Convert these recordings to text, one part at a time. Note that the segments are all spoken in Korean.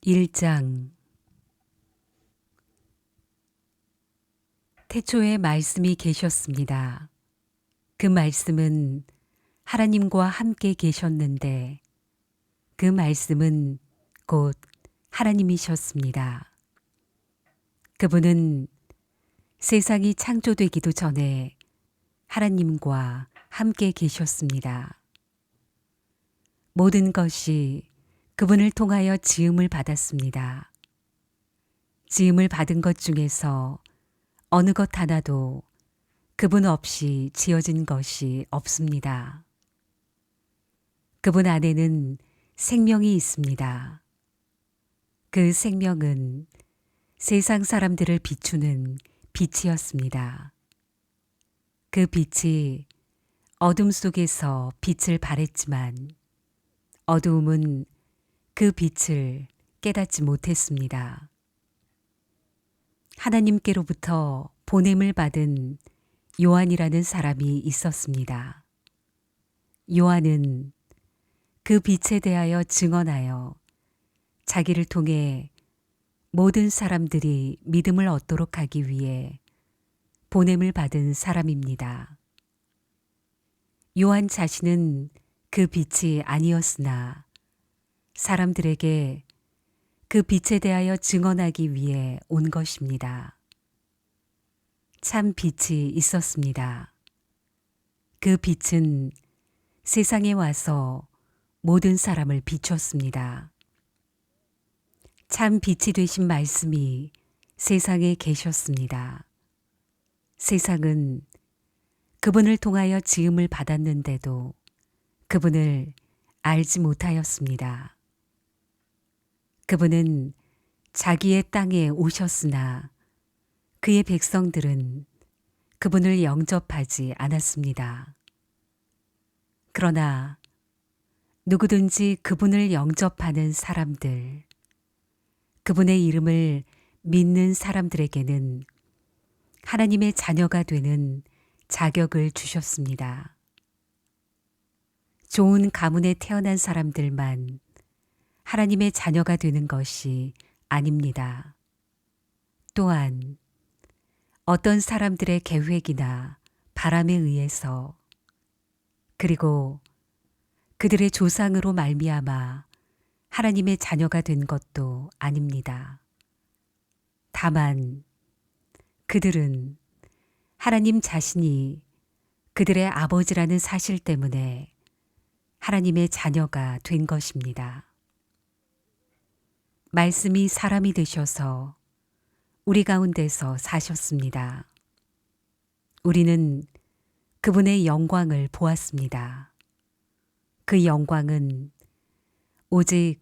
1장. 태초에 말씀이 계셨습니다. 그 말씀은 하나님과 함께 계셨는데 그 말씀은 곧 하나님이셨습니다. 그분은 세상이 창조되기도 전에 하나님과 함께 계셨습니다. 모든 것이 그분을 통하여 지음을 받았습니다. 지음을 받은 것 중에서 어느 것 하나도 그분 없이 지어진 것이 없습니다. 그분 안에는 생명이 있습니다. 그 생명은 세상 사람들을 비추는 빛이었습니다. 그 빛이 어둠 속에서 빛을 발했지만 어두움은 그 빛을 깨닫지 못했습니다. 하나님께로부터 보냄을 받은 요한이라는 사람이 있었습니다. 요한은 그 빛에 대하여 증언하여 자기를 통해 모든 사람들이 믿음을 얻도록 하기 위해 보냄을 받은 사람입니다. 요한 자신은 그 빛이 아니었으나 사람들에게 그 빛에 대하여 증언하기 위해 온 것입니다. 참 빛이 있었습니다. 그 빛은 세상에 와서 모든 사람을 비췄습니다. 참 빛이 되신 말씀이 세상에 계셨습니다. 세상은 그분을 통하여 지음을 받았는데도 그분을 알지 못하였습니다. 그분은 자기의 땅에 오셨으나 그의 백성들은 그분을 영접하지 않았습니다. 그러나 누구든지 그분을 영접하는 사람들, 그분의 이름을 믿는 사람들에게는 하나님의 자녀가 되는 자격을 주셨습니다. 좋은 가문에 태어난 사람들만 하나님의 자녀가 되는 것이 아닙니다. 또한 어떤 사람들의 계획이나 바람에 의해서 그리고 그들의 조상으로 말미암아 하나님의 자녀가 된 것도 아닙니다. 다만 그들은 하나님 자신이 그들의 아버지라는 사실 때문에 하나님의 자녀가 된 것입니다. 말씀이 사람이 되셔서 우리 가운데서 사셨습니다. 우리는 그분의 영광을 보았습니다. 그 영광은 오직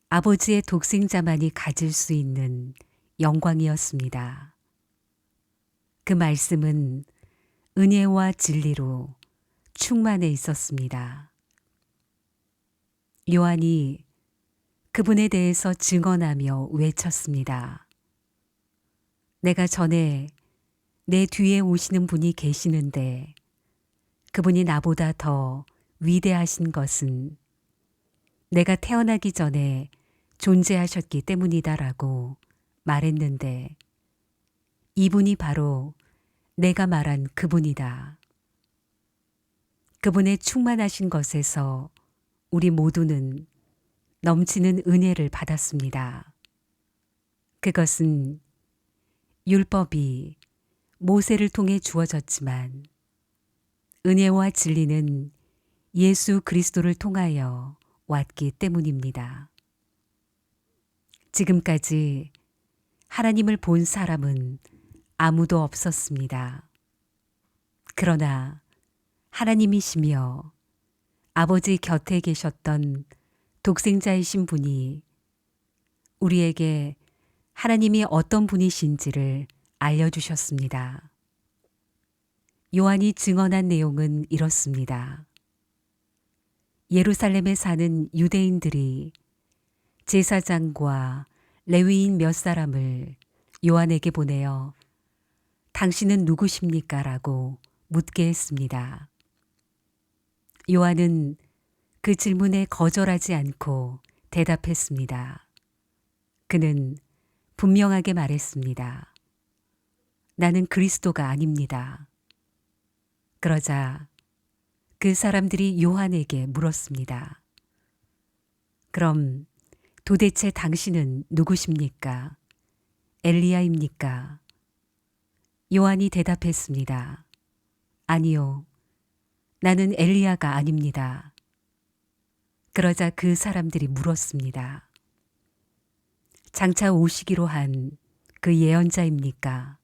아버지의 독생자만이 가질 수 있는 영광이었습니다. 그 말씀은 은혜와 진리로 충만해 있었습니다. 요한이 그분에 대해서 증언하며 외쳤습니다. 내가 전에 내 뒤에 오시는 분이 계시는데 그분이 나보다 더 위대하신 것은 내가 태어나기 전에 존재하셨기 때문이다라고 말했는데 이분이 바로 내가 말한 그분이다. 그분의 충만하신 것에서 우리 모두는 넘치는 은혜를 받았습니다. 그것은 율법이 모세를 통해 주어졌지만 은혜와 진리는 예수 그리스도를 통하여 왔기 때문입니다. 지금까지 하나님을 본 사람은 아무도 없었습니다. 그러나 하나님이시며 아버지 곁에 계셨던 독생자이신 분이 우리에게 하나님이 어떤 분이신지를 알려주셨습니다. 요한이 증언한 내용은 이렇습니다. 예루살렘에 사는 유대인들이 제사장과 레위인 몇 사람을 요한에게 보내어 당신은 누구십니까? 라고 묻게 했습니다. 요한은 그 질문에 거절하지 않고 대답했습니다. 그는 분명하게 말했습니다. 나는 그리스도가 아닙니다. 그러자 그 사람들이 요한에게 물었습니다. 그럼 도대체 당신은 누구십니까? 엘리야입니까? 요한이 대답했습니다. 아니요, 나는 엘리야가 아닙니다. 그러자 그 사람들이 물었습니다. 장차 오시기로 한 그 예언자입니까?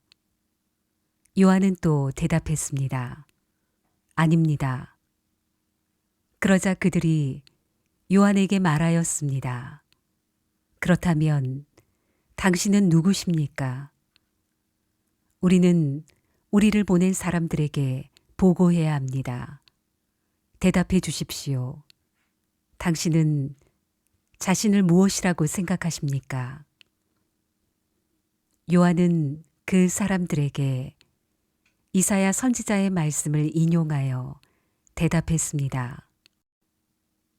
요한은 또 대답했습니다. 아닙니다. 그러자 그들이 요한에게 말하였습니다. 그렇다면 당신은 누구십니까? 우리는 우리를 보낸 사람들에게 보고해야 합니다. 대답해 주십시오. 당신은 자신을 무엇이라고 생각하십니까? 요한은 그 사람들에게 이사야 선지자의 말씀을 인용하여 대답했습니다.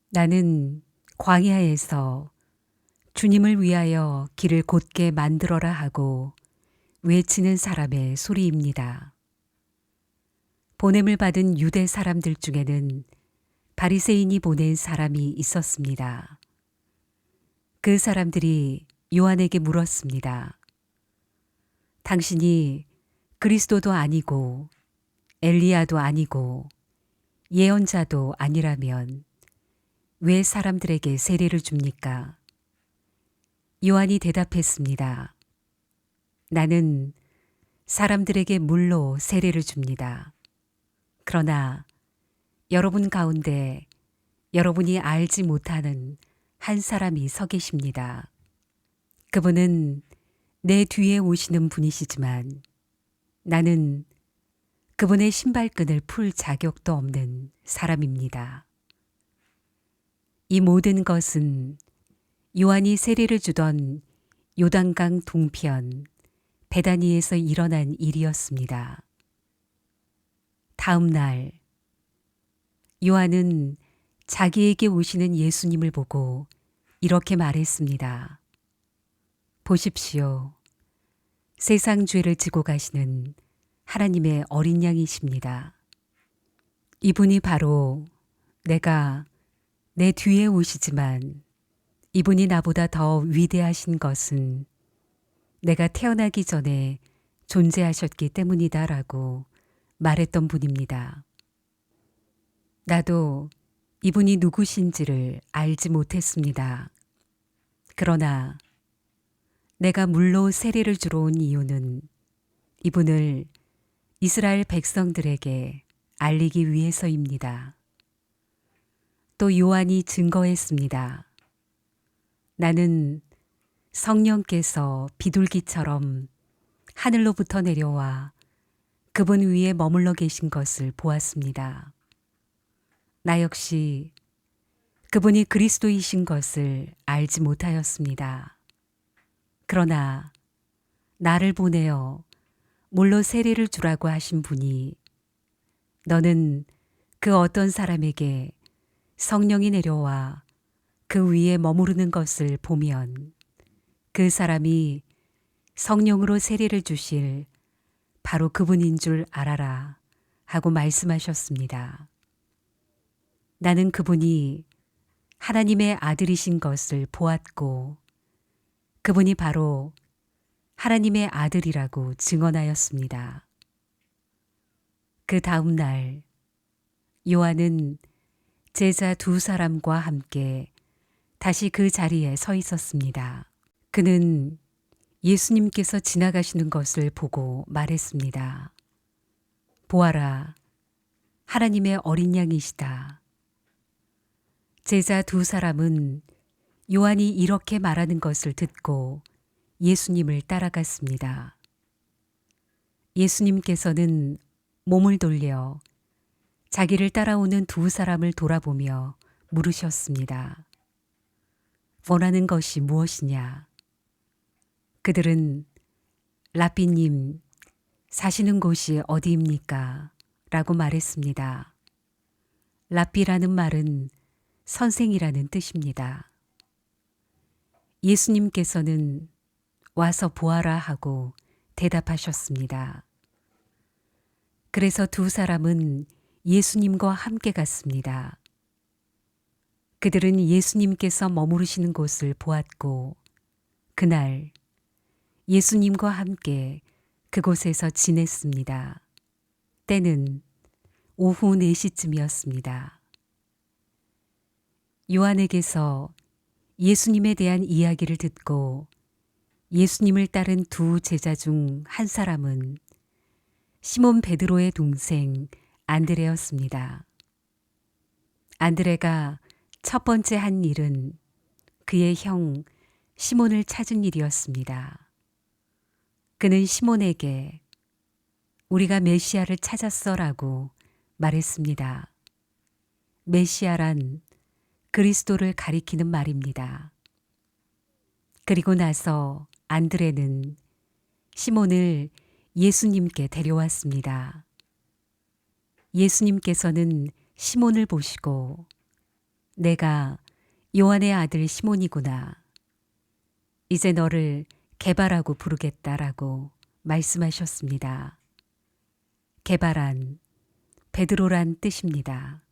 나는 광야에서 주님을 위하여 길을 곧게 만들어라 하고 외치는 사람의 소리입니다. 보냄을 받은 유대 사람들 중에는 바리새인이 보낸 사람이 있었습니다. 그 사람들이 요한에게 물었습니다. 당신이 그리스도도 아니고 엘리야도 아니고 예언자도 아니라면 왜 사람들에게 세례를 줍니까? 요한이 대답했습니다. 나는 사람들에게 물로 세례를 줍니다. 그러나 여러분 가운데 여러분이 알지 못하는 한 사람이 서 계십니다. 그분은 내 뒤에 오시는 분이시지만 나는 그분의 신발끈을 풀 자격도 없는 사람입니다. 이 모든 것은 요한이 세례를 주던 요단강 동편 베다니에서 일어난 일이었습니다. 다음 날 요한은 자기에게 오시는 예수님을 보고 이렇게 말했습니다. 보십시오. 세상 죄를 지고 가시는 하나님의 어린 양이십니다. 이분이 바로 내가 내 뒤에 오시지만 이분이 나보다 더 위대하신 것은 내가 태어나기 전에 존재하셨기 때문이다라고 말했던 분입니다. 나도 이분이 누구신지를 알지 못했습니다. 그러나 내가 물로 세례를 주러 온 이유는 이분을 이스라엘 백성들에게 알리기 위해서입니다. 또 요한이 증거했습니다. 나는 성령께서 비둘기처럼 하늘로부터 내려와 그분 위에 머물러 계신 것을 보았습니다. 나 역시 그분이 그리스도이신 것을 알지 못하였습니다. 그러나 나를 보내어 물로 세례를 주라고 하신 분이 너는 그 어떤 사람에게 성령이 내려와 그 위에 머무르는 것을 보면 그 사람이 성령으로 세례를 주실 바로 그분인 줄 알아라 하고 말씀하셨습니다. 나는 그분이 하나님의 아들이신 것을 보았고 그분이 바로 하나님의 아들이라고 증언하였습니다. 그 다음 날 요한은 제자 두 사람과 함께 다시 그 자리에 서 있었습니다. 그는 예수님께서 지나가시는 것을 보고 말했습니다. 보아라, 하나님의 어린 양이시다. 제자 두 사람은 요한이 이렇게 말하는 것을 듣고 예수님을 따라갔습니다. 예수님께서는 몸을 돌려 자기를 따라오는 두 사람을 돌아보며 물으셨습니다. 원하는 것이 무엇이냐? 그들은 라삐님, 사시는 곳이 어디입니까? 라고 말했습니다. 라삐라는 말은 선생이라는 뜻입니다. 예수님께서는 와서 보아라 하고 대답하셨습니다. 그래서 두 사람은 예수님과 함께 갔습니다. 그들은 예수님께서 머무르시는 곳을 보았고 그날 예수님과 함께 그곳에서 지냈습니다. 때는 오후 4시쯤이었습니다. 요한에게서 예수님에 대한 이야기를 듣고 예수님을 따른 두 제자 중 한 사람은 시몬 베드로의 동생 안드레였습니다. 안드레가 첫 번째 한 일은 그의 형 시몬을 찾은 일이었습니다. 그는 시몬에게 우리가 메시아를 찾았어라고 말했습니다. 메시아란 그리스도를 가리키는 말입니다. 그리고 나서 안드레는 시몬을 예수님께 데려왔습니다. 예수님께서는 시몬을 보시고 내가 요한의 아들 시몬이구나. 이제 너를 게바라고 부르겠다라고 말씀하셨습니다. 게바란 베드로란 뜻입니다.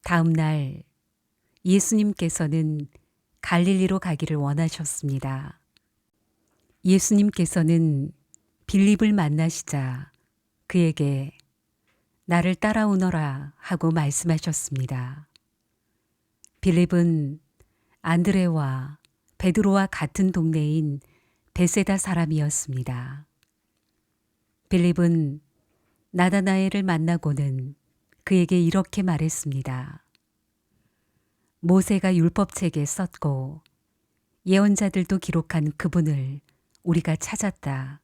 다음 날 예수님께서는 갈릴리로 가기를 원하셨습니다. 예수님께서는 빌립을 만나시자 그에게 나를 따라오너라 하고 말씀하셨습니다. 빌립은 안드레와 베드로와 같은 동네인 베세다 사람이었습니다. 빌립은 나다나엘을 만나고는 그에게 이렇게 말했습니다. 모세가 율법책에 썼고 예언자들도 기록한 그분을 우리가 찾았다.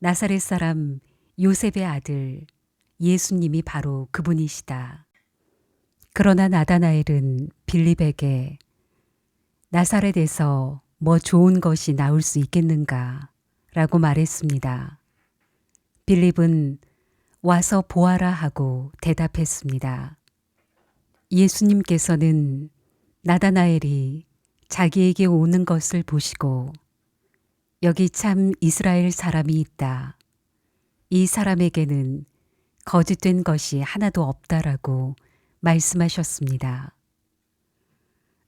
나사렛 사람 요셉의 아들 예수님이 바로 그분이시다. 그러나 나다나엘은 빌립에게 나사렛에서 뭐 좋은 것이 나올 수 있겠는가 라고 말했습니다. 빌립은 와서 보아라 하고 대답했습니다. 예수님께서는 나다나엘이 자기에게 오는 것을 보시고 여기 참 이스라엘 사람이 있다. 이 사람에게는 거짓된 것이 하나도 없다라고 말씀하셨습니다.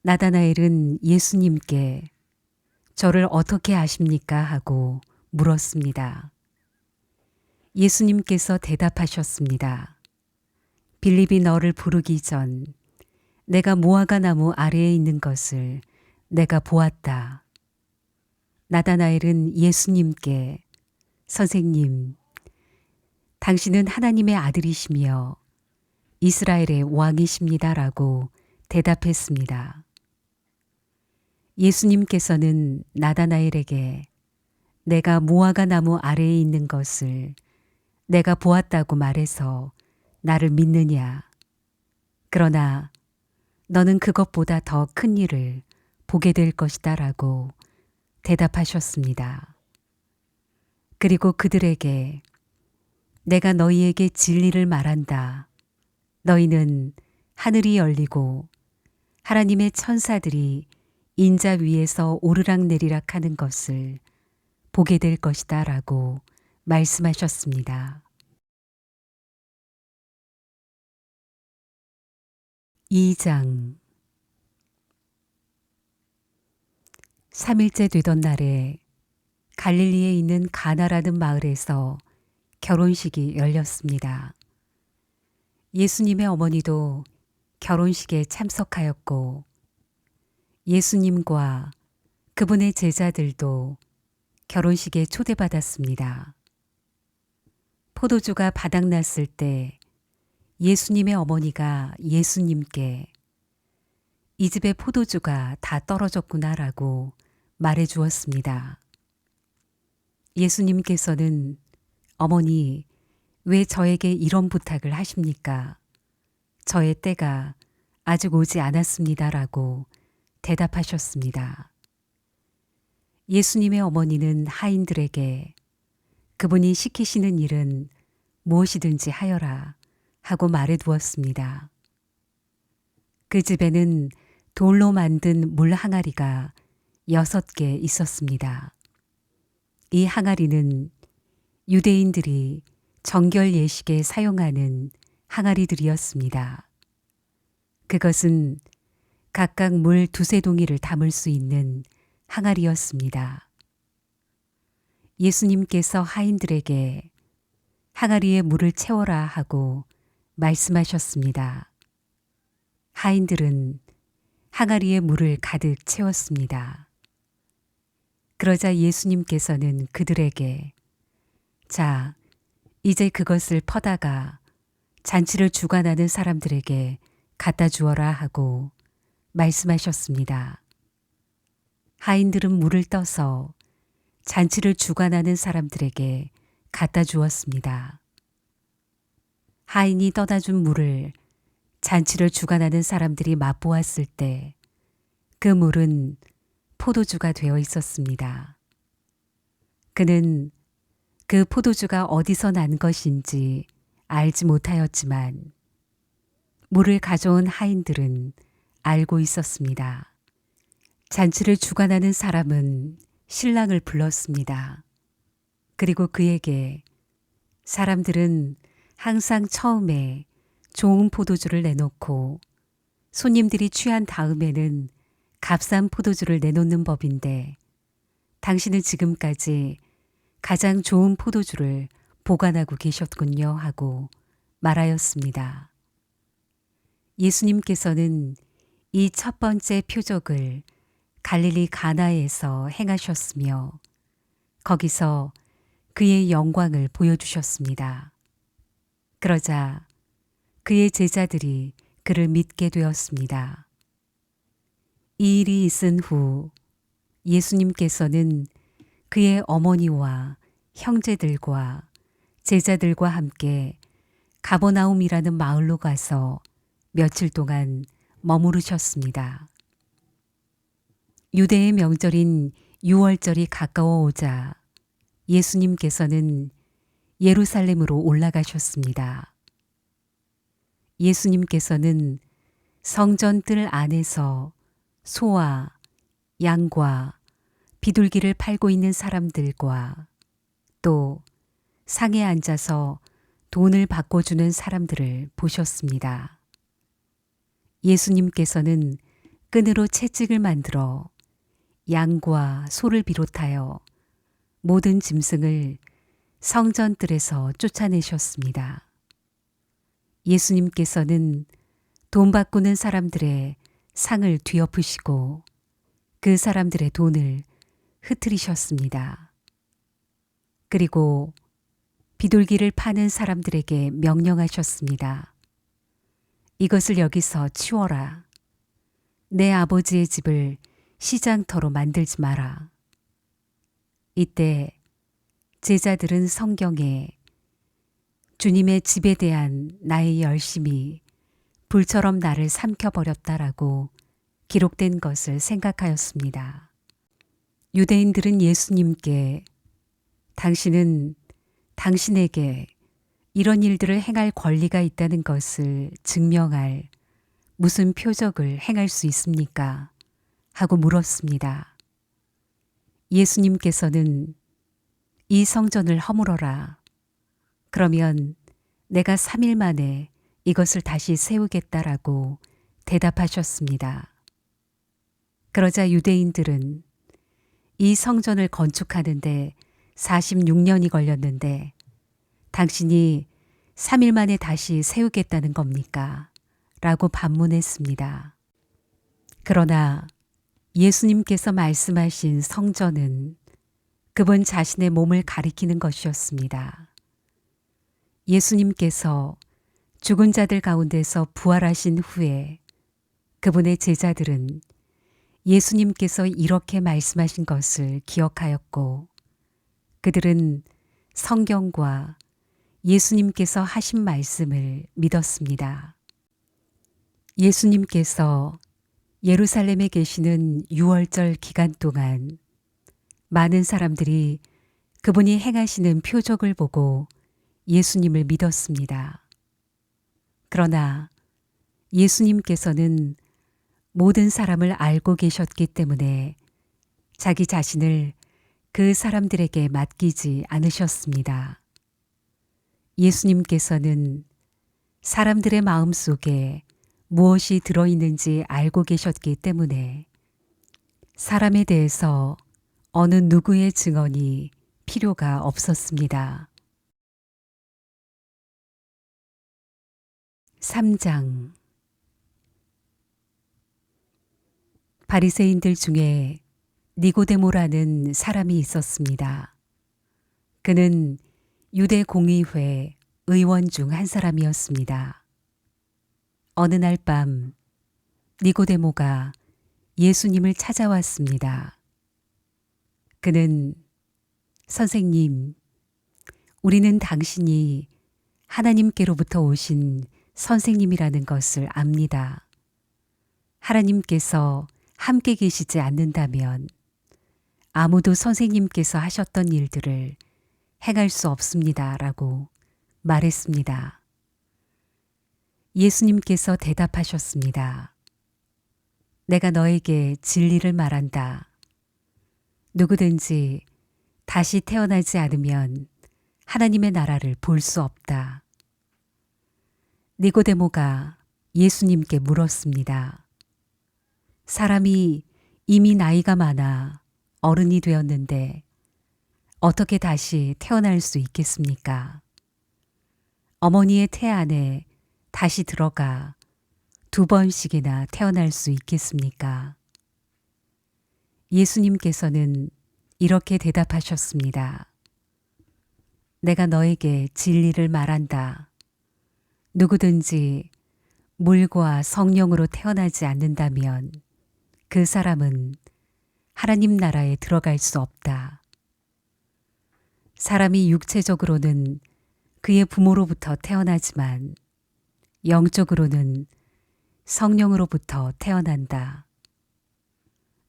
나다나엘은 예수님께 저를 어떻게 아십니까? 하고 물었습니다. 예수님께서 대답하셨습니다. 빌립이 너를 부르기 전 내가 무화과 나무 아래에 있는 것을 내가 보았다. 나다나엘은 예수님께 선생님, 당신은 하나님의 아들이시며 이스라엘의 왕이십니다라고 대답했습니다. 예수님께서는 나다나엘에게 내가 무화과 나무 아래에 있는 것을 내가 보았다고 말해서 나를 믿느냐? 그러나 너는 그것보다 더 큰 일을 보게 될 것이다 라고 대답하셨습니다. 그리고 그들에게 내가 너희에게 진리를 말한다. 너희는 하늘이 열리고 하나님의 천사들이 인자 위에서 오르락내리락 하는 것을 보게 될 것이다 라고 말씀하셨습니다. 2장 3일째 되던 날에 갈릴리에 있는 가나라는 마을에서 결혼식이 열렸습니다. 예수님의 어머니도 결혼식에 참석하였고 예수님과 그분의 제자들도 결혼식에 초대받았습니다. 포도주가 바닥났을 때 예수님의 어머니가 예수님께 이 집의 포도주가 다 떨어졌구나라고 말해 주었습니다. 예수님께서는 어머니, 왜 저에게 이런 부탁을 하십니까? 저의 때가 아직 오지 않았습니다라고 대답하셨습니다. 예수님의 어머니는 하인들에게 그분이 시키시는 일은 무엇이든지 하여라 하고 말해 두었습니다. 그 집에는 돌로 만든 물 항아리가 6개 있었습니다. 이 항아리는 유대인들이 정결 예식에 사용하는 항아리들이었습니다. 그것은 각각 물 2~3 동이를 담을 수 있는 항아리였습니다. 예수님께서 하인들에게 항아리에 물을 채워라 하고 말씀하셨습니다. 하인들은 항아리에 물을 가득 채웠습니다. 그러자 예수님께서는 그들에게 자, 이제 그것을 퍼다가 잔치를 주관하는 사람들에게 갖다 주어라 하고 말씀하셨습니다. 하인들은 물을 떠서 잔치를 주관하는 사람들에게 갖다 주었습니다. 하인이 떠다준 물을 잔치를 주관하는 사람들이 맛보았을 때 그 물은 포도주가 되어 있었습니다. 그는 그 포도주가 어디서 난 것인지 알지 못하였지만 물을 가져온 하인들은 알고 있었습니다. 잔치를 주관하는 사람은 신랑을 불렀습니다. 그리고 그에게 사람들은 항상 처음에 좋은 포도주를 내놓고 손님들이 취한 다음에는 값싼 포도주를 내놓는 법인데 당신은 지금까지 가장 좋은 포도주를 보관하고 계셨군요 하고 말하였습니다. 예수님께서는 이 첫 번째 표적을 갈릴리 가나에서 행하셨으며 거기서 그의 영광을 보여주셨습니다. 그러자 그의 제자들이 그를 믿게 되었습니다. 이 일이 있은 후 예수님께서는 그의 어머니와 형제들과 제자들과 함께 가버나움이라는 마을로 가서 며칠 동안 머무르셨습니다. 유대의 명절인 유월절이 가까워 오자 예수님께서는 예루살렘으로 올라가셨습니다. 예수님께서는 성전 뜰 안에서 소와 양과 비둘기를 팔고 있는 사람들과 또 상에 앉아서 돈을 바꿔주는 사람들을 보셨습니다. 예수님께서는 끈으로 채찍을 만들어 양과 소를 비롯하여 모든 짐승을 성전뜰에서 쫓아내셨습니다. 예수님께서는 돈 바꾸는 사람들의 상을 뒤엎으시고 그 사람들의 돈을 흩트리셨습니다. 그리고 비둘기를 파는 사람들에게 명령하셨습니다. 이것을 여기서 치워라. 내 아버지의 집을 시장터로 만들지 마라. 이때 제자들은 성경에 주님의 집에 대한 나의 열심이 불처럼 나를 삼켜버렸다라고 기록된 것을 생각하였습니다. 유대인들은 예수님께 당신은 당신에게 이런 일들을 행할 권리가 있다는 것을 증명할 무슨 표적을 행할 수 있습니까? 하고 물었습니다. 예수님께서는 이 성전을 허물어라. 그러면 내가 3일 만에 이것을 다시 세우겠다라고 대답하셨습니다. 그러자 유대인들은 이 성전을 건축하는데 46년이 걸렸는데 당신이 3일 만에 다시 세우겠다는 겁니까? 라고 반문했습니다. 그러나 예수님께서 말씀하신 성전은 그분 자신의 몸을 가리키는 것이었습니다. 예수님께서 죽은 자들 가운데서 부활하신 후에 그분의 제자들은 예수님께서 이렇게 말씀하신 것을 기억하였고 그들은 성경과 예수님께서 하신 말씀을 믿었습니다. 예수님께서 예루살렘에 계시는 유월절 기간 동안 많은 사람들이 그분이 행하시는 표적을 보고 예수님을 믿었습니다. 그러나 예수님께서는 모든 사람을 알고 계셨기 때문에 자기 자신을 그 사람들에게 맡기지 않으셨습니다. 예수님께서는 사람들의 마음 속에 무엇이 들어있는지 알고 계셨기 때문에 사람에 대해서 어느 누구의 증언이 필요가 없었습니다. 3장 바리새인들 중에 니고데모라는 사람이 있었습니다. 그는 유대 공의회 의원 중 한 사람이었습니다. 어느 날 밤 니고데모가 예수님을 찾아왔습니다. 그는 선생님, 우리는 당신이 하나님께로부터 오신 선생님이라는 것을 압니다. 하나님께서 함께 계시지 않는다면 아무도 선생님께서 하셨던 일들을 행할 수 없습니다. 라고 말했습니다. 예수님께서 대답하셨습니다. 내가 너에게 진리를 말한다. 누구든지 다시 태어나지 않으면 하나님의 나라를 볼 수 없다. 니고데모가 예수님께 물었습니다. 사람이 이미 나이가 많아 어른이 되었는데 어떻게 다시 태어날 수 있겠습니까? 어머니의 태 안에 다시 들어가 2번씩이나 태어날 수 있겠습니까? 예수님께서는 이렇게 대답하셨습니다. 내가 너에게 진리를 말한다. 누구든지 물과 성령으로 태어나지 않는다면 그 사람은 하나님 나라에 들어갈 수 없다. 사람이 육체적으로는 그의 부모로부터 태어나지만 영적으로는 성령으로부터 태어난다.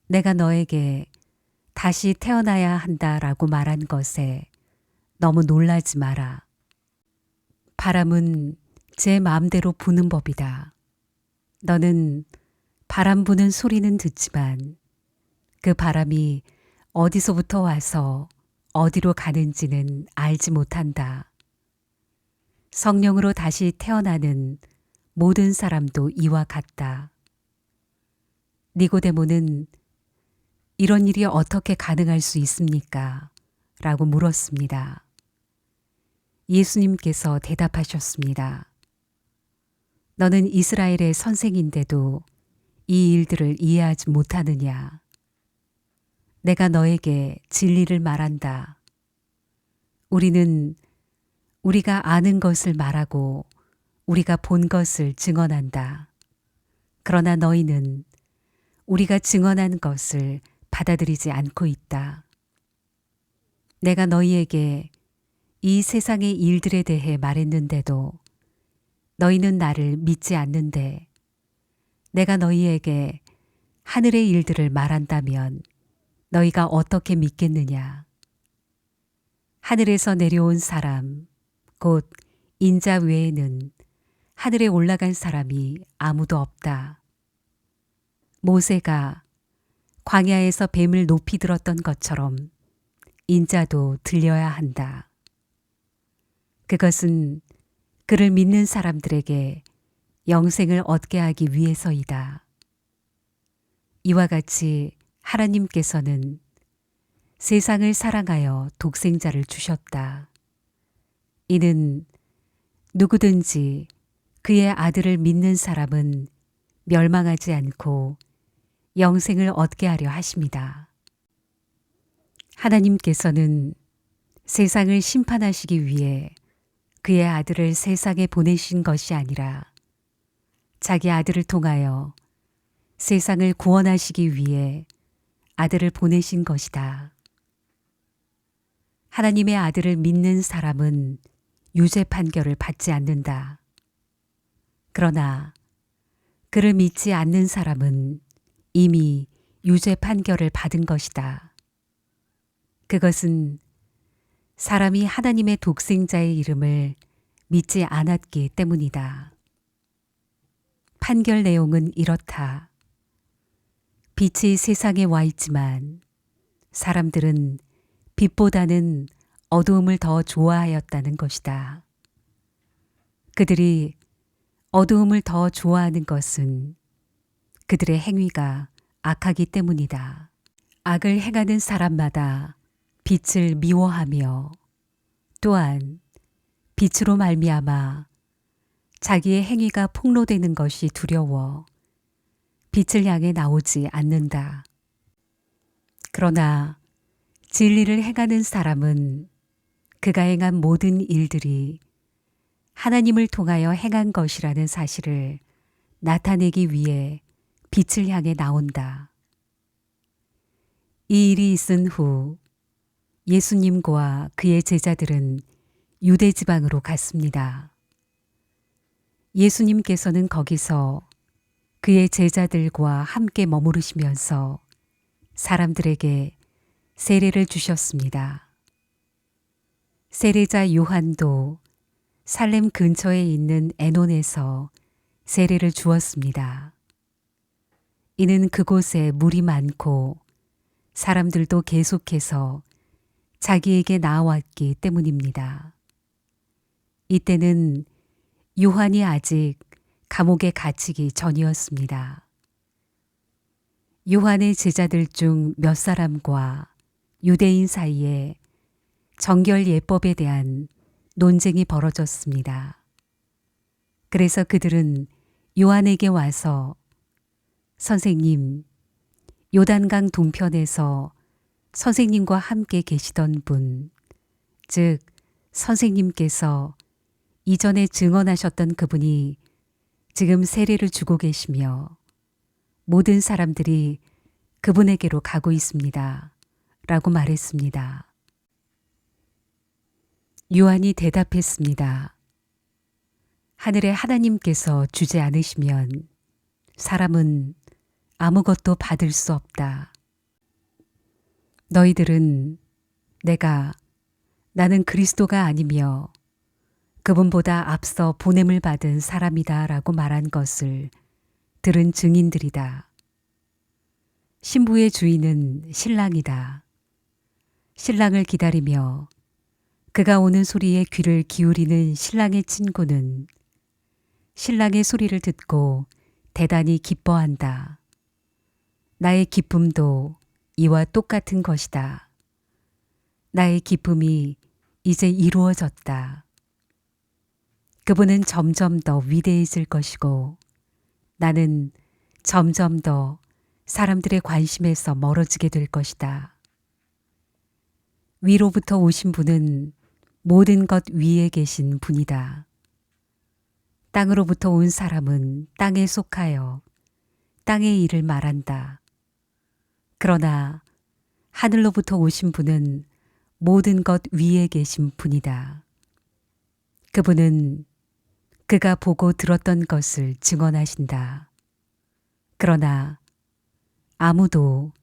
내가 너에게 다시 태어나야 한다라고 말한 것에 너무 놀라지 마라. 바람은 제 마음대로 부는 법이다. 너는 바람 부는 소리는 듣지만 그 바람이 어디서부터 와서 어디로 가는지는 알지 못한다. 성령으로 다시 태어나는 모든 사람도 이와 같다. 니고데모는 이런 일이 어떻게 가능할 수 있습니까? 라고 물었습니다. 예수님께서 대답하셨습니다. 너는 이스라엘의 선생인데도 이 일들을 이해하지 못하느냐? 내가 너에게 진리를 말한다. 우리는 우리가 아는 것을 말하고 우리가 본 것을 증언한다. 그러나 너희는 우리가 증언한 것을 받아들이지 않고 있다. 내가 너희에게 이 세상의 일들에 대해 말했는데도 너희는 나를 믿지 않는데 내가 너희에게 하늘의 일들을 말한다면 너희가 어떻게 믿겠느냐? 하늘에서 내려온 사람, 곧 인자 외에는 하늘에 올라간 사람이 아무도 없다. 모세가 광야에서 뱀을 높이 들었던 것처럼 인자도 들려야 한다. 그것은 그를 믿는 사람들에게 영생을 얻게 하기 위해서이다. 이와 같이 하나님께서는 세상을 사랑하여 독생자를 주셨다. 이는 누구든지 그의 아들을 믿는 사람은 멸망하지 않고 영생을 얻게 하려 하심이다. 하나님께서는 세상을 심판하시기 위해 그의 아들을 세상에 보내신 것이 아니라 자기 아들을 통하여 세상을 구원하시기 위해 아들을 보내신 것이다. 하나님의 아들을 믿는 사람은 유죄 판결을 받지 않는다. 그러나 그를 믿지 않는 사람은 이미 유죄 판결을 받은 것이다. 그것은 사람이 하나님의 독생자의 이름을 믿지 않았기 때문이다. 판결 내용은 이렇다. 빛이 세상에 와 있지만 사람들은 빛보다는 어두움을 더 좋아하였다는 것이다. 그들이 어두움을 더 좋아하는 것은 그들의 행위가 악하기 때문이다. 악을 행하는 사람마다 빛을 미워하며 또한 빛으로 말미암아 자기의 행위가 폭로되는 것이 두려워 빛을 향해 나오지 않는다. 그러나 진리를 행하는 사람은 그가 행한 모든 일들이 하나님을 통하여 행한 것이라는 사실을 나타내기 위해 빛을 향해 나온다. 이 일이 있은 후 예수님과 그의 제자들은 유대 지방으로 갔습니다. 예수님께서는 거기서 그의 제자들과 함께 머무르시면서 사람들에게 세례를 주셨습니다. 세례자 요한도 살렘 근처에 있는 에논에서 세례를 주었습니다. 이는 그곳에 물이 많고 사람들도 계속해서 자기에게 나아왔기 때문입니다. 이때는 요한이 아직 감옥에 갇히기 전이었습니다. 요한의 제자들 중 몇 사람과 유대인 사이에 정결 예법에 대한 논쟁이 벌어졌습니다. 그래서 그들은 요한에게 와서 선생님, 요단강 동편에서 선생님과 함께 계시던 분, 즉 선생님께서 이전에 증언하셨던 그분이 지금 세례를 주고 계시며 모든 사람들이 그분에게로 가고 있습니다. 라고 말했습니다. 요한이 대답했습니다. 하늘의 하나님께서 주지 않으시면 사람은 아무것도 받을 수 없다. 너희들은 나는 그리스도가 아니며 그분보다 앞서 보냄을 받은 사람이다 라고 말한 것을 들은 증인들이다. 신부의 주인은 신랑이다. 신랑을 기다리며 그가 오는 소리에 귀를 기울이는 신랑의 친구는 신랑의 소리를 듣고 대단히 기뻐한다. 나의 기쁨도 이와 똑같은 것이다. 나의 기쁨이 이제 이루어졌다. 그분은 점점 더 위대해질 것이고 나는 점점 더 사람들의 관심에서 멀어지게 될 것이다. 위로부터 오신 분은 모든 것 위에 계신 분이다. 땅으로부터 온 사람은 땅에 속하여 땅의 일을 말한다. 그러나 하늘로부터 오신 분은 모든 것 위에 계신 분이다. 그분은 그가 보고 들었던 것을 증언하신다. 그러나 아무도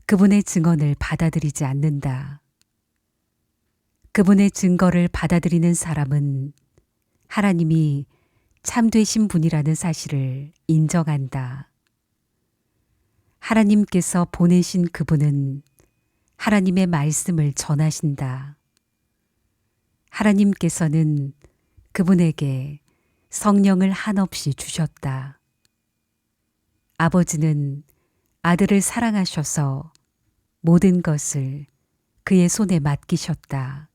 그분의 증언을 받아들이지 않는다. 그분의 증거를 받아들이는 사람은 하나님이 참되신 분이라는 사실을 인정한다. 하나님께서 보내신 그분은 하나님의 말씀을 전하신다. 하나님께서는 그분에게 성령을 한없이 주셨다. 아버지는 아들을 사랑하셔서 모든 것을 그의 손에 맡기셨다.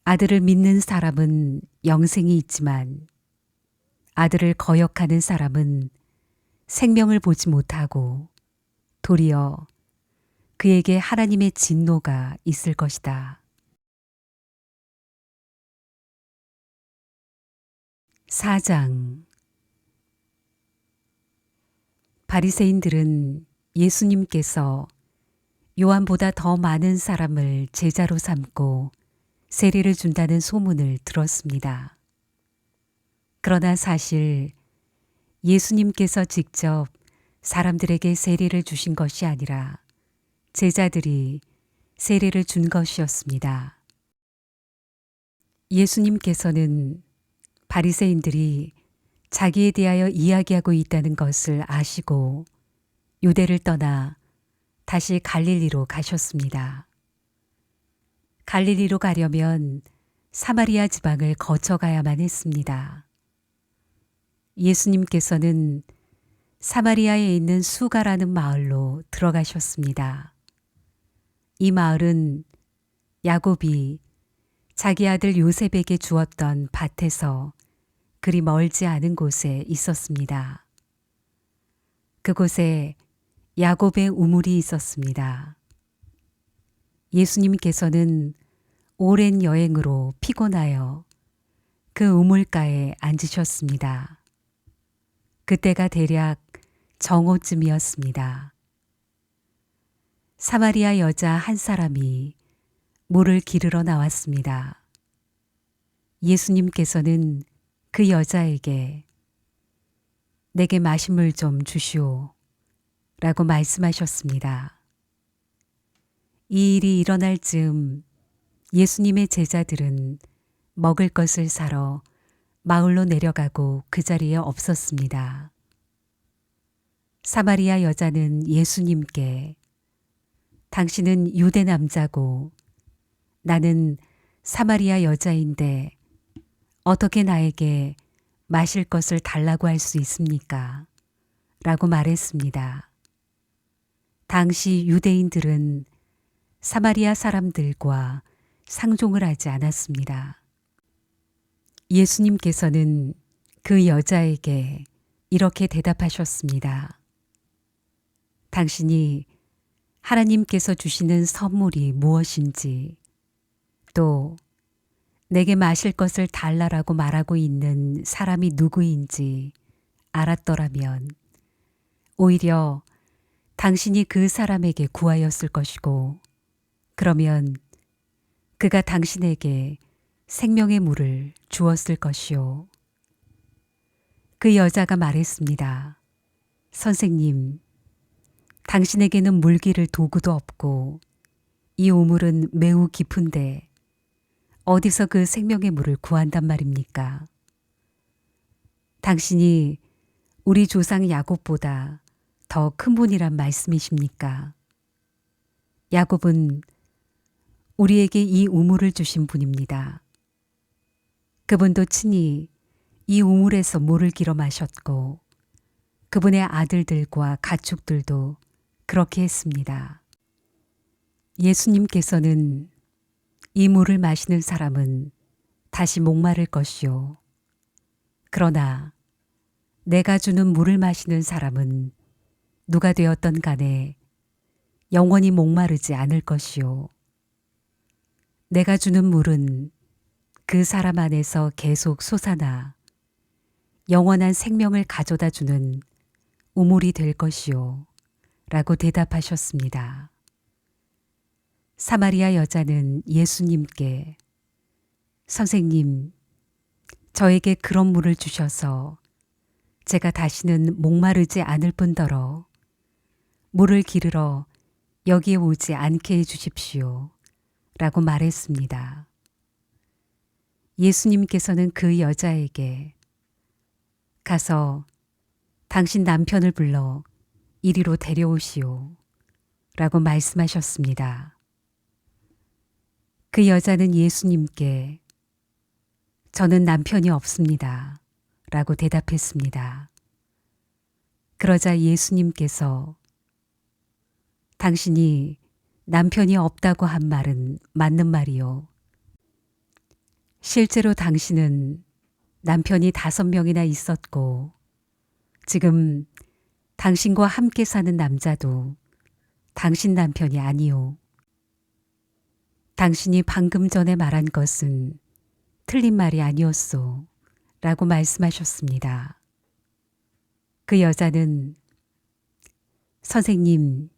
아들을 믿는 사람은 영생이 있지만 아들을 거역하는 사람은 생명을 보지 못하고 도리어 그에게 하나님의 진노가 있을 것이다. 4장 바리새인들은 예수님께서 요한보다 더 많은 사람을 제자로 삼고 세례를 준다는 소문을 들었습니다. 그러나 사실 예수님께서 직접 사람들에게 세례를 주신 것이 아니라 제자들이 세례를 준 것이었습니다. 예수님께서는 바리새인들이 자기에 대하여 이야기하고 있다는 것을 아시고 유대를 떠나 다시 갈릴리로 가셨습니다. 갈릴리로 가려면 사마리아 지방을 거쳐가야만 했습니다. 예수님께서는 사마리아에 있는 수가라는 마을로 들어가셨습니다. 이 마을은 야곱이 자기 아들 요셉에게 주었던 밭에서 그리 멀지 않은 곳에 있었습니다. 그곳에 야곱의 우물이 있었습니다. 예수님께서는 오랜 여행으로 피곤하여 그 우물가에 앉으셨습니다. 그때가 대략 정오쯤이었습니다. 사마리아 여자 한 사람이 물을 기르러 나왔습니다. 예수님께서는 그 여자에게 내게 마실 물 좀 주시오 라고 말씀하셨습니다. 이 일이 일어날 즈음 예수님의 제자들은 먹을 것을 사러 마을로 내려가고 그 자리에 없었습니다. 사마리아 여자는 예수님께 당신은 유대 남자고 나는 사마리아 여자인데 어떻게 나에게 마실 것을 달라고 할 수 있습니까? 라고 말했습니다. 당시 유대인들은 사마리아 사람들과 상종을 하지 않았습니다. 예수님께서는 그 여자에게 이렇게 대답하셨습니다. 당신이 하나님께서 주시는 선물이 무엇인지 또 내게 마실 것을 달라라고 말하고 있는 사람이 누구인지 알았더라면 오히려 당신이 그 사람에게 구하였을 것이고 그러면 그가 당신에게 생명의 물을 주었을 것이요. 그 여자가 말했습니다. 선생님, 당신에게는 물기를 도구도 없고 이 우물은 매우 깊은데 어디서 그 생명의 물을 구한단 말입니까? 당신이 우리 조상 야곱보다 더 큰 분이란 말씀이십니까? 야곱은 우리에게 이 우물을 주신 분입니다. 그분도 친히 이 우물에서 물을 길어 마셨고 그분의 아들들과 가축들도 그렇게 했습니다. 예수님께서는 이 물을 마시는 사람은 다시 목마를 것이요. 그러나 내가 주는 물을 마시는 사람은 누가 되었던 간에 영원히 목마르지 않을 것이요. 내가 주는 물은 그 사람 안에서 계속 솟아나 영원한 생명을 가져다 주는 우물이 될 것이요. 라고 대답하셨습니다. 사마리아 여자는 예수님께 선생님, 저에게 그런 물을 주셔서 제가 다시는 목마르지 않을 뿐더러 물을 기르러 여기에 오지 않게 해 주십시오. 라고 말했습니다. 예수님께서는 그 여자에게 가서 당신 남편을 불러 이리로 데려오시오. 라고 말씀하셨습니다. 그 여자는 예수님께 저는 남편이 없습니다. 라고 대답했습니다. 그러자 예수님께서 당신이 남편이 없다고 한 말은 맞는 말이요. 실제로 당신은 남편이 5명이나 있었고 지금 당신과 함께 사는 남자도 당신 남편이 아니요. 당신이 방금 전에 말한 것은 틀린 말이 아니었소. 라고 말씀하셨습니다. 그 여자는 선생님,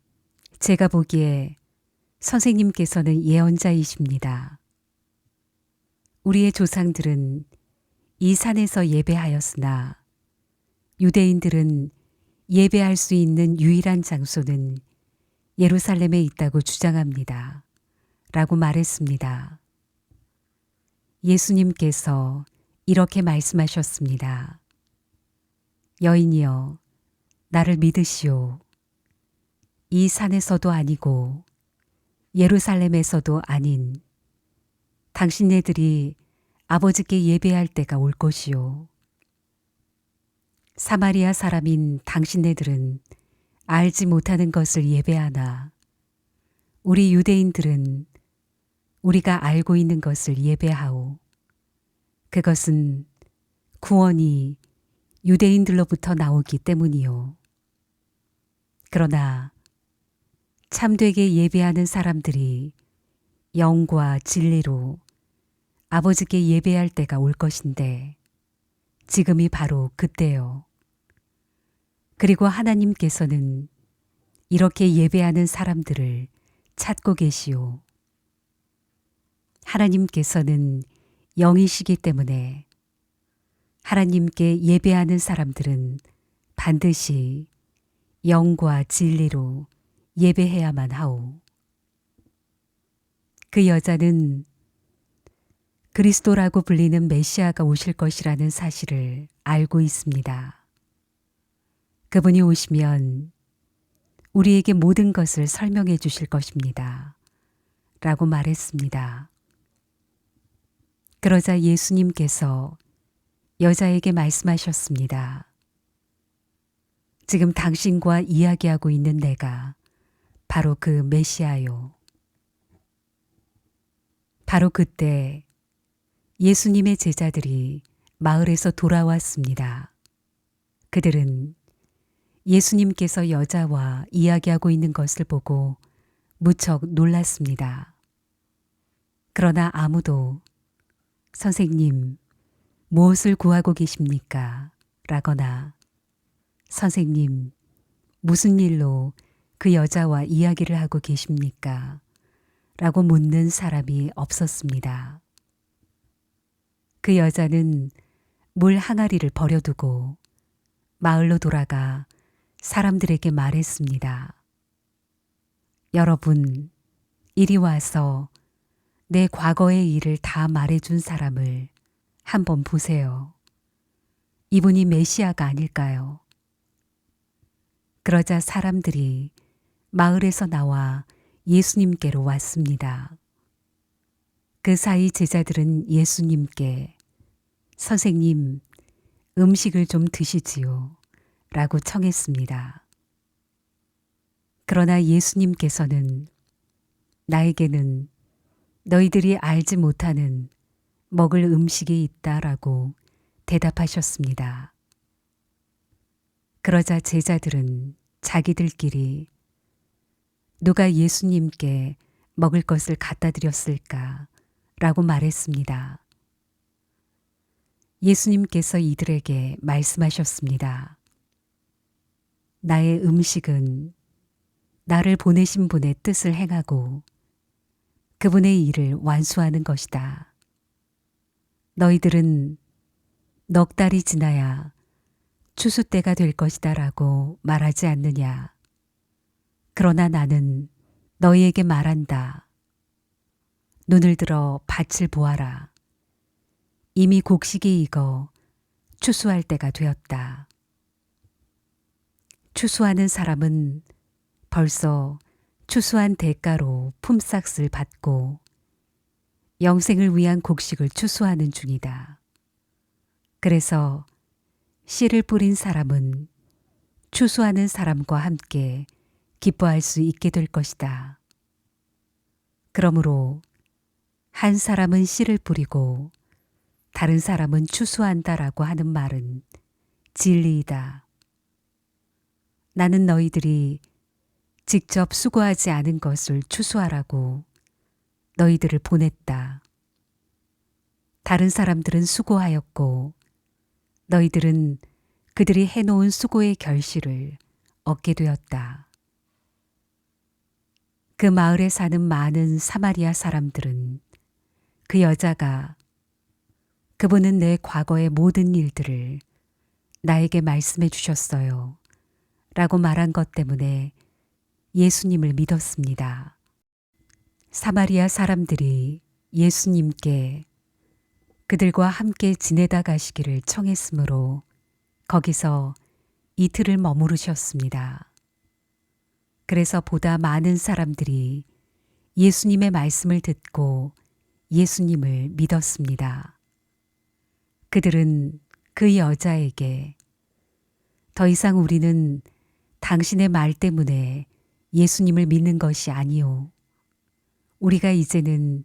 제가 보기에 선생님께서는 예언자이십니다. 우리의 조상들은 이 산에서 예배하였으나 유대인들은 예배할 수 있는 유일한 장소는 예루살렘에 있다고 주장합니다. 라고 말했습니다. 예수님께서 이렇게 말씀하셨습니다. 여인이여, 나를 믿으시오. 이 산에서도 아니고 예루살렘에서도 아닌 당신네들이 아버지께 예배할 때가 올 것이요. 사마리아 사람인 당신네들은 알지 못하는 것을 예배하나 우리 유대인들은 우리가 알고 있는 것을 예배하오. 그것은 구원이 유대인들로부터 나오기 때문이요. 그러나 참되게 예배하는 사람들이 영과 진리로 아버지께 예배할 때가 올 것인데 지금이 바로 그때요. 그리고 하나님께서는 이렇게 예배하는 사람들을 찾고 계시오. 하나님께서는 영이시기 때문에 하나님께 예배하는 사람들은 반드시 영과 진리로 예배해야만 하오. 그 여자는 그리스도라고 불리는 메시아가 오실 것이라는 사실을 알고 있습니다. 그분이 오시면 우리에게 모든 것을 설명해 주실 것입니다. 라고 말했습니다. 그러자 예수님께서 여자에게 말씀하셨습니다. 지금 당신과 이야기하고 있는 내가 바로 그 메시아요. 바로 그때 예수님의 제자들이 마을에서 돌아왔습니다. 그들은 예수님께서 여자와 이야기하고 있는 것을 보고 무척 놀랐습니다. 그러나 아무도 선생님, 무엇을 구하고 계십니까? 라거나 선생님, 무슨 일로 그 여자와 이야기를 하고 계십니까? 라고 묻는 사람이 없었습니다. 그 여자는 물 항아리를 버려두고 마을로 돌아가 사람들에게 말했습니다. 여러분, 이리 와서 내 과거의 일을 다 말해준 사람을 한번 보세요. 이분이 메시아가 아닐까요? 그러자 사람들이 마을에서 나와 예수님께로 왔습니다. 그 사이 제자들은 예수님께 선생님, 음식을 좀 드시지요. 라고 청했습니다. 그러나 예수님께서는 나에게는 너희들이 알지 못하는 먹을 음식이 있다라고 대답하셨습니다. 그러자 제자들은 자기들끼리 누가 예수님께 먹을 것을 갖다 드렸을까? 라고 말했습니다. 예수님께서 이들에게 말씀하셨습니다. 나의 음식은 나를 보내신 분의 뜻을 행하고 그분의 일을 완수하는 것이다. 너희들은 넉 달이 지나야 추수 때가 될 것이다 라고 말하지 않느냐. 그러나 나는 너희에게 말한다. 눈을 들어 밭을 보아라. 이미 곡식이 익어 추수할 때가 되었다. 추수하는 사람은 벌써 추수한 대가로 품삯을 받고 영생을 위한 곡식을 추수하는 중이다. 그래서 씨를 뿌린 사람은 추수하는 사람과 함께 기뻐할 수 있게 될 것이다. 그러므로 한 사람은 씨를 뿌리고 다른 사람은 추수한다라고 하는 말은 진리이다. 나는 너희들이 직접 수고하지 않은 것을 추수하라고 너희들을 보냈다. 다른 사람들은 수고하였고 너희들은 그들이 해놓은 수고의 결실을 얻게 되었다. 그 마을에 사는 많은 사마리아 사람들은 그 여자가 그분은 내 과거의 모든 일들을 나에게 말씀해 주셨어요. 라고 말한 것 때문에 예수님을 믿었습니다. 사마리아 사람들이 예수님께 그들과 함께 지내다 가시기를 청했으므로 거기서 이틀을 머무르셨습니다. 그래서 보다 많은 사람들이 예수님의 말씀을 듣고 예수님을 믿었습니다. 그들은 그 여자에게 더 이상 우리는 당신의 말 때문에 예수님을 믿는 것이 아니오. 우리가 이제는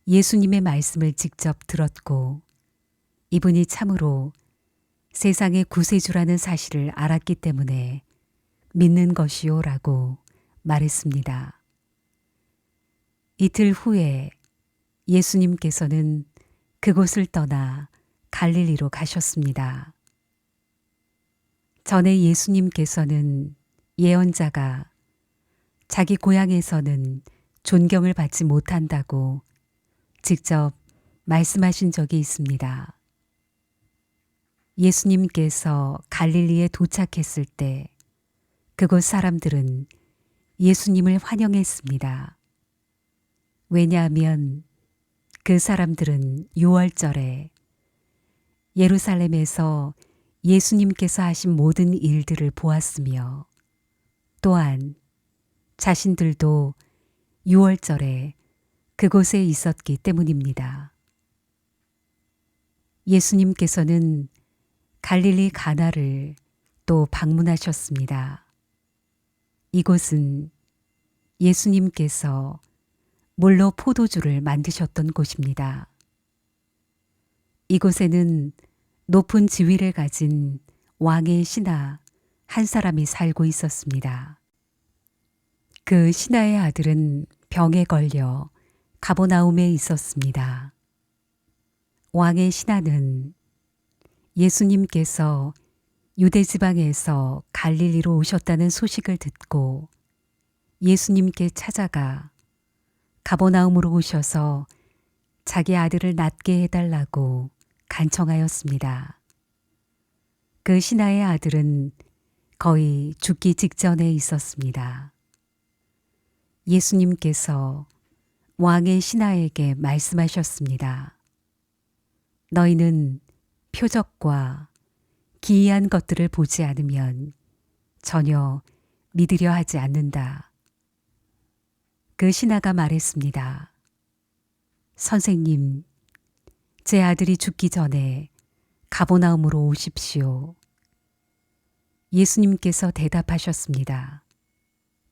예수님의 말씀을 직접 들었고 이분이 참으로 세상의 구세주라는 사실을 알았기 때문에 믿는 것이요 라고 말했습니다. 이틀 후에 예수님께서는 그곳을 떠나 갈릴리로 가셨습니다. 전에 예수님께서는 예언자가 자기 고향에서는 존경을 받지 못한다고 직접 말씀하신 적이 있습니다. 예수님께서 갈릴리에 도착했을 때 그곳 사람들은 예수님을 환영했습니다. 왜냐하면 그 사람들은 유월절에 예루살렘에서 예수님께서 하신 모든 일들을 보았으며 또한 자신들도 유월절에 그곳에 있었기 때문입니다. 예수님께서는 갈릴리 가나를 또 방문하셨습니다. 이곳은 예수님께서 물로 포도주를 만드셨던 곳입니다. 이곳에는 높은 지위를 가진 왕의 신하 한 사람이 살고 있었습니다. 그 신하의 아들은 병에 걸려 가버나움에 있었습니다. 왕의 신하는 예수님께서 유대 지방에서 갈릴리로 오셨다는 소식을 듣고 예수님께 찾아가 가버나움으로 오셔서 자기 아들을 낫게 해달라고 간청하였습니다. 그 신하의 아들은 거의 죽기 직전에 있었습니다. 예수님께서 왕의 신하에게 말씀하셨습니다. 너희는 표적과 기이한 것들을 보지 않으면 전혀 믿으려 하지 않는다. 그 신하가 말했습니다. 선생님, 제 아들이 죽기 전에 가버나움으로 오십시오. 예수님께서 대답하셨습니다.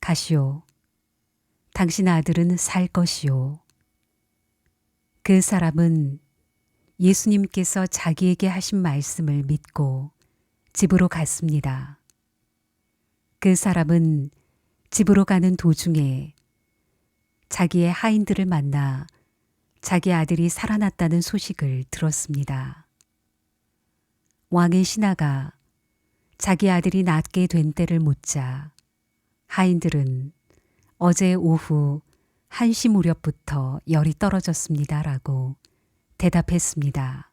가시오. 당신 아들은 살 것이오. 그 사람은 예수님께서 자기에게 하신 말씀을 믿고 집으로 갔습니다. 그 사람은 집으로 가는 도중에 자기의 하인들을 만나 자기 아들이 살아났다는 소식을 들었습니다. 왕의 신하가 자기 아들이 낫게 된 때를 묻자 하인들은 어제 오후 1시 무렵부터 열이 떨어졌습니다 라고 대답했습니다.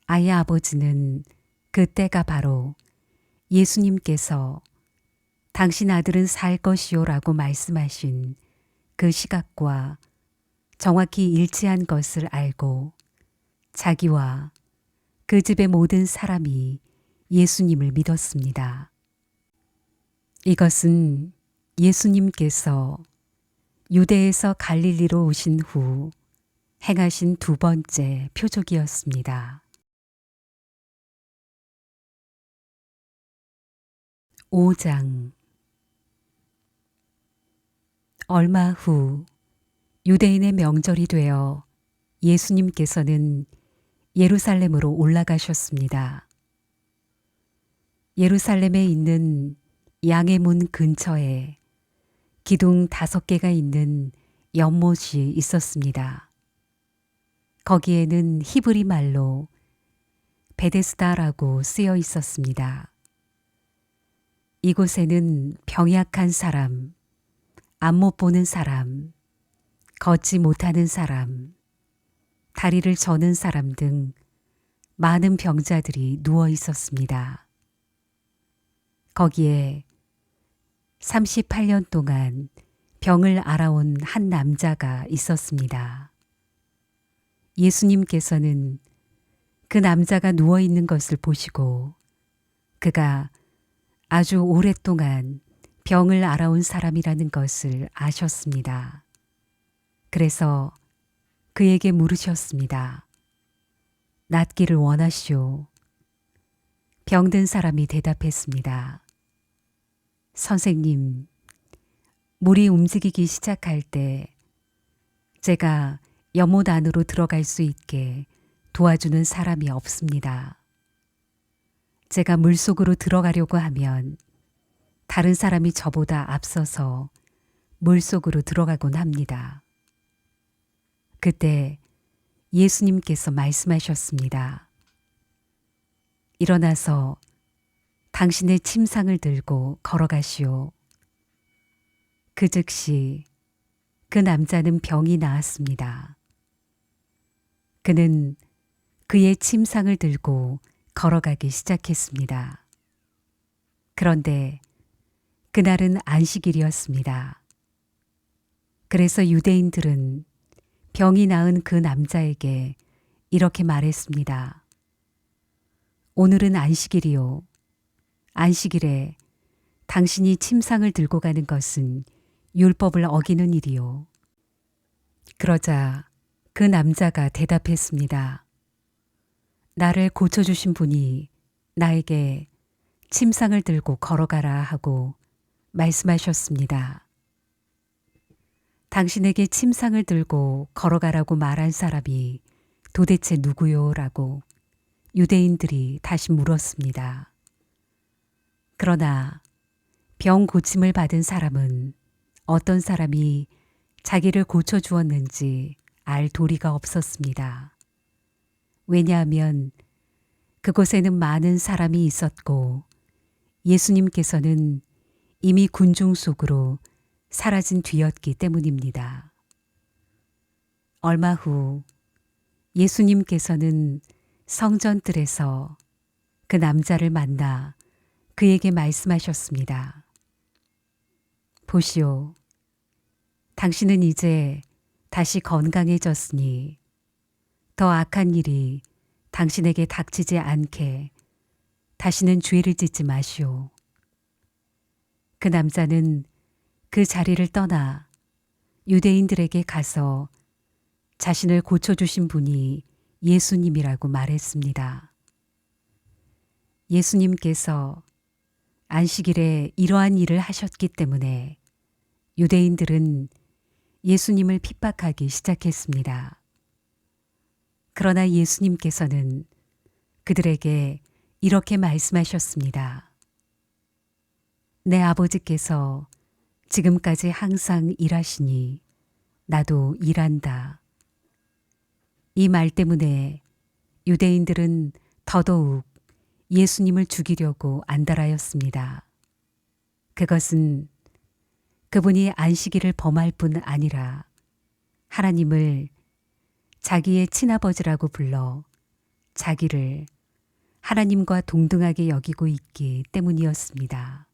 아이의 아버지는 그때가 바로 예수님께서 당신 아들은 살 것이요 라고 말씀하신 그 시각과 정확히 일치한 것을 알고 자기와 그 집의 모든 사람이 예수님을 믿었습니다. 이것은 예수님께서 유대에서 갈릴리로 오신 후 행하신 두 번째 표적이었습니다. 5장. 얼마 후 유대인의 명절이 되어 예수님께서는 예루살렘으로 올라가셨습니다. 예루살렘에 있는 양의 문 근처에 기둥 5개가 있는 연못이 있었습니다. 거기에는 히브리 말로 베데스다라고 쓰여 있었습니다. 이곳에는 병약한 사람, 안 못 보는 사람, 걷지 못하는 사람, 다리를 저는 사람 등 많은 병자들이 누워 있었습니다. 거기에 38년 동안 병을 앓아온 한 남자가 있었습니다. 예수님께서는 그 남자가 누워 있는 것을 보시고 그가 아주 오랫동안 병을 알아온 사람이라는 것을 아셨습니다. 그래서 그에게 물으셨습니다. 낫기를 원하시오? 병든 사람이 대답했습니다. 선생님, 물이 움직이기 시작할 때 제가 연못 안으로 들어갈 수 있게 도와주는 사람이 없습니다. 제가 물속으로 들어가려고 하면 다른 사람이 저보다 앞서서 물속으로 들어가곤 합니다. 그때 예수님께서 말씀하셨습니다. 일어나서 당신의 침상을 들고 걸어가시오. 그 즉시 그 남자는 병이 나았습니다. 그는 그의 침상을 들고 걸어가기 시작했습니다. 그런데 그날은 안식일이었습니다. 그래서 유대인들은 병이 나은 그 남자에게 이렇게 말했습니다. 오늘은 안식일이요. 안식일에 당신이 침상을 들고 가는 것은 율법을 어기는 일이요. 그러자 그 남자가 대답했습니다. 나를 고쳐주신 분이 나에게 침상을 들고 걸어가라 하고 말씀하셨습니다. 당신에게 침상을 들고 걸어가라고 말한 사람이 도대체 누구요? 라고 유대인들이 다시 물었습니다. 그러나 병 고침을 받은 사람은 어떤 사람이 자기를 고쳐주었는지 알 도리가 없었습니다. 왜냐하면 그곳에는 많은 사람이 있었고 예수님께서는 이미 군중 속으로 사라진 뒤였기 때문입니다. 얼마 후 예수님께서는 성전뜰에서 그 남자를 만나 그에게 말씀하셨습니다. 보시오, 당신은 이제 다시 건강해졌으니 더 악한 일이 당신에게 닥치지 않게 다시는 죄를 짓지 마시오. 그 남자는 그 자리를 떠나 유대인들에게 가서 자신을 고쳐주신 분이 예수님이라고 말했습니다. 예수님께서 안식일에 이러한 일을 하셨기 때문에 유대인들은 예수님을 핍박하기 시작했습니다. 그러나 예수님께서는 그들에게 이렇게 말씀하셨습니다. 내 아버지께서 지금까지 항상 일하시니 나도 일한다. 이 말 때문에 유대인들은 더더욱 예수님을 죽이려고 안달하였습니다. 그것은 그분이 안식일을 범할 뿐 아니라 하나님을 자기의 친아버지라고 불러 자기를 하나님과 동등하게 여기고 있기 때문이었습니다.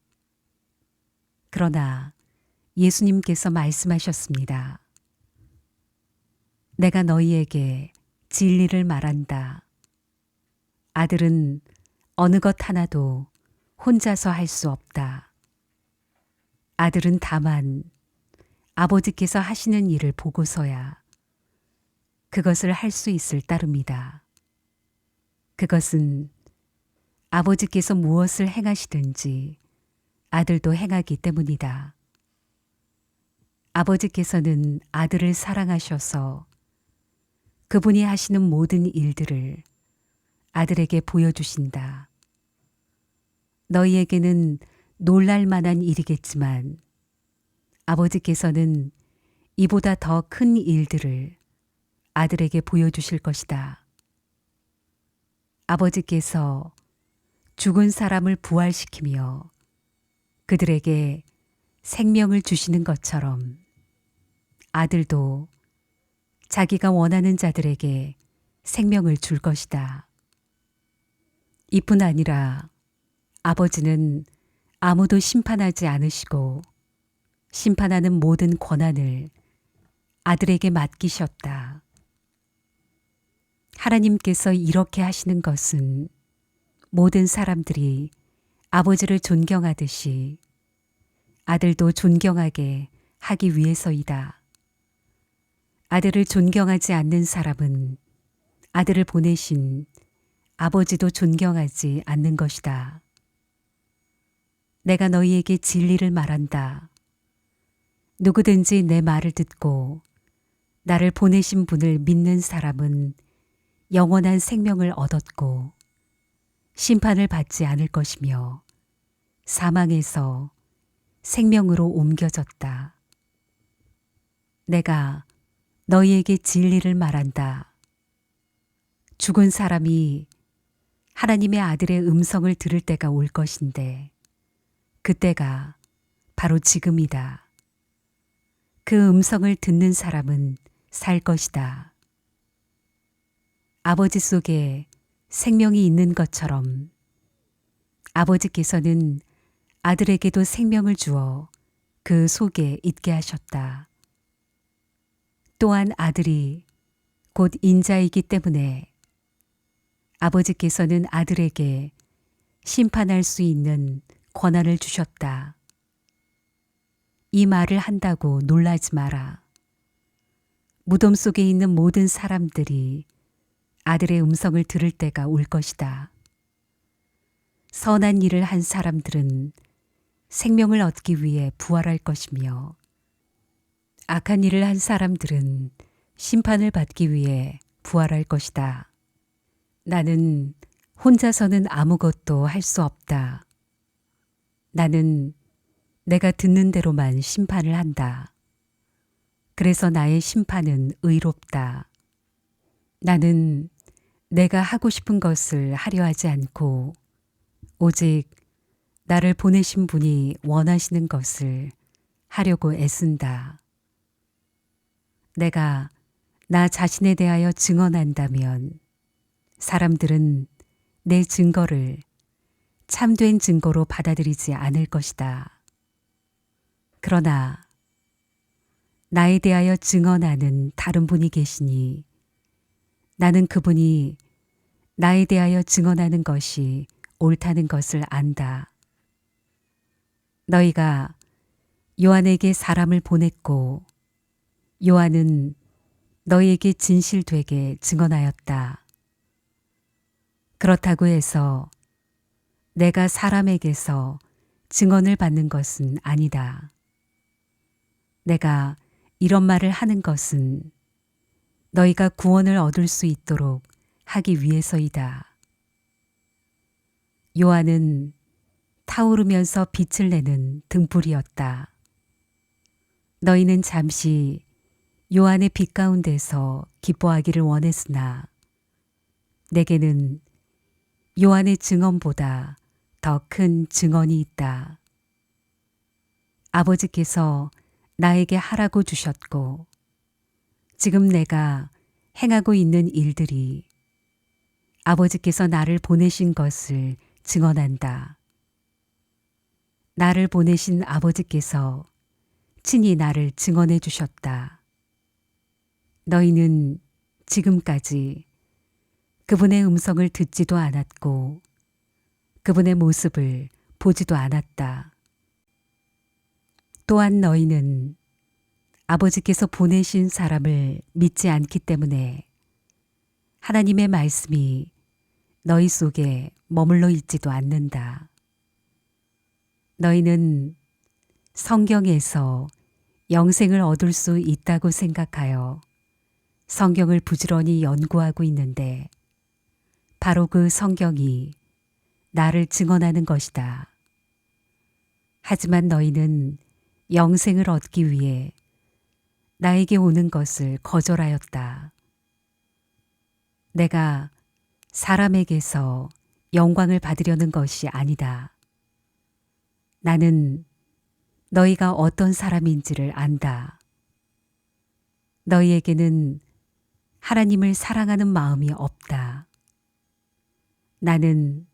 그러나 예수님께서 말씀하셨습니다. 내가 너희에게 진리를 말한다. 아들은 어느 것 하나도 혼자서 할 수 없다. 아들은 다만 아버지께서 하시는 일을 보고서야 그것을 할 수 있을 따름이다. 그것은 아버지께서 무엇을 행하시든지 아들도 행하기 때문이다. 아버지께서는 아들을 사랑하셔서 그분이 하시는 모든 일들을 아들에게 보여주신다. 너희에게는 놀랄 만한 일이겠지만 아버지께서는 이보다 더 큰 일들을 아들에게 보여주실 것이다. 아버지께서 죽은 사람을 부활시키며 그들에게 생명을 주시는 것처럼 아들도 자기가 원하는 자들에게 생명을 줄 것이다. 이뿐 아니라 아버지는 아무도 심판하지 않으시고 심판하는 모든 권한을 아들에게 맡기셨다. 하나님께서 이렇게 하시는 것은 모든 사람들이 아버지를 존경하듯이 아들도 존경하게 하기 위해서이다. 아들을 존경하지 않는 사람은 아들을 보내신 아버지도 존경하지 않는 것이다. 내가 너희에게 진리를 말한다. 누구든지 내 말을 듣고 나를 보내신 분을 믿는 사람은 영원한 생명을 얻었고 심판을 받지 않을 것이며 사망에서 생명으로 옮겨졌다. 내가 너희에게 진리를 말한다. 죽은 사람이 하나님의 아들의 음성을 들을 때가 올 것인데 그때가 바로 지금이다. 그 음성을 듣는 사람은 살 것이다. 아버지 속에 생명이 있는 것처럼 아버지께서는 아들에게도 생명을 주어 그 속에 있게 하셨다. 또한 아들이 곧 인자이기 때문에 아버지께서는 아들에게 심판할 수 있는 권한을 주셨다. 이 말을 한다고 놀라지 마라. 무덤 속에 있는 모든 사람들이 아들의 음성을 들을 때가 올 것이다. 선한 일을 한 사람들은 생명을 얻기 위해 부활할 것이며 악한 일을 한 사람들은 심판을 받기 위해 부활할 것이다. 나는 혼자서는 아무것도 할 수 없다. 나는 내가 듣는 대로만 심판을 한다. 그래서 나의 심판은 의롭다. 나는 내가 하고 싶은 것을 하려 하지 않고 오직 나를 보내신 분이 원하시는 것을 하려고 애쓴다. 내가 나 자신에 대하여 증언한다면 사람들은 내 증거를 참된 증거로 받아들이지 않을 것이다. 그러나 나에 대하여 증언하는 다른 분이 계시니 나는 그분이 나에 대하여 증언하는 것이 옳다는 것을 안다. 너희가 요한에게 사람을 보냈고 요한은 너희에게 진실되게 증언하였다. 그렇다고 해서 내가 사람에게서 증언을 받는 것은 아니다. 내가 이런 말을 하는 것은 너희가 구원을 얻을 수 있도록 하기 위해서이다. 요한은 타오르면서 빛을 내는 등불이었다. 너희는 잠시 요한의 빛 가운데서 기뻐하기를 원했으나 내게는 요한의 증언보다 더 큰 증언이 있다. 아버지께서 나에게 하라고 주셨고 지금 내가 행하고 있는 일들이 아버지께서 나를 보내신 것을 증언한다. 나를 보내신 아버지께서 친히 나를 증언해 주셨다. 너희는 지금까지 그분의 음성을 듣지도 않았고 그분의 모습을 보지도 않았다. 또한 너희는 아버지께서 보내신 사람을 믿지 않기 때문에 하나님의 말씀이 너희 속에 머물러 있지도 않는다. 너희는 성경에서 영생을 얻을 수 있다고 생각하여 성경을 부지런히 연구하고 있는데 바로 그 성경이 나를 증언하는 것이다. 하지만 너희는 영생을 얻기 위해 나에게 오는 것을 거절하였다. 내가 사람에게서 영광을 받으려는 것이 아니다. 나는 너희가 어떤 사람인지를 안다. 너희에게는 하나님을 사랑하는 마음이 없다. 나는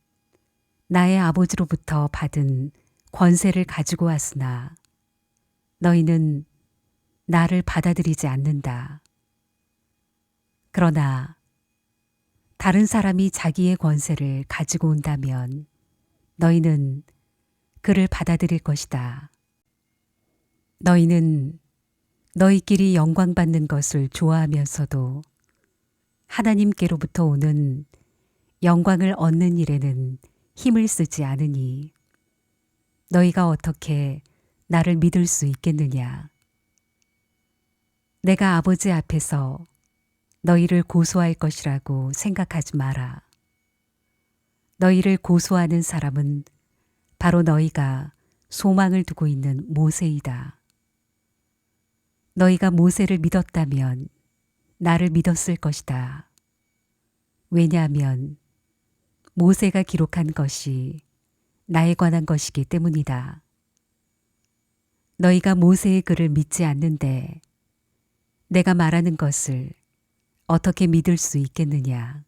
나의 아버지로부터 받은 권세를 가지고 왔으나 너희는 나를 받아들이지 않는다. 그러나 다른 사람이 자기의 권세를 가지고 온다면 너희는 그를 받아들일 것이다. 너희는 너희끼리 영광받는 것을 좋아하면서도 하나님께로부터 오는 영광을 얻는 일에는 힘을 쓰지 않으니 너희가 어떻게 나를 믿을 수 있겠느냐? 내가 아버지 앞에서 너희를 고소할 것이라고 생각하지 마라. 너희를 고소하는 사람은 바로 너희가 소망을 두고 있는 모세이다. 너희가 모세를 믿었다면 나를 믿었을 것이다. 왜냐하면 모세가 기록한 것이 나에 관한 것이기 때문이다. 너희가 모세의 글을 믿지 않는데 내가 말하는 것을 어떻게 믿을 수 있겠느냐?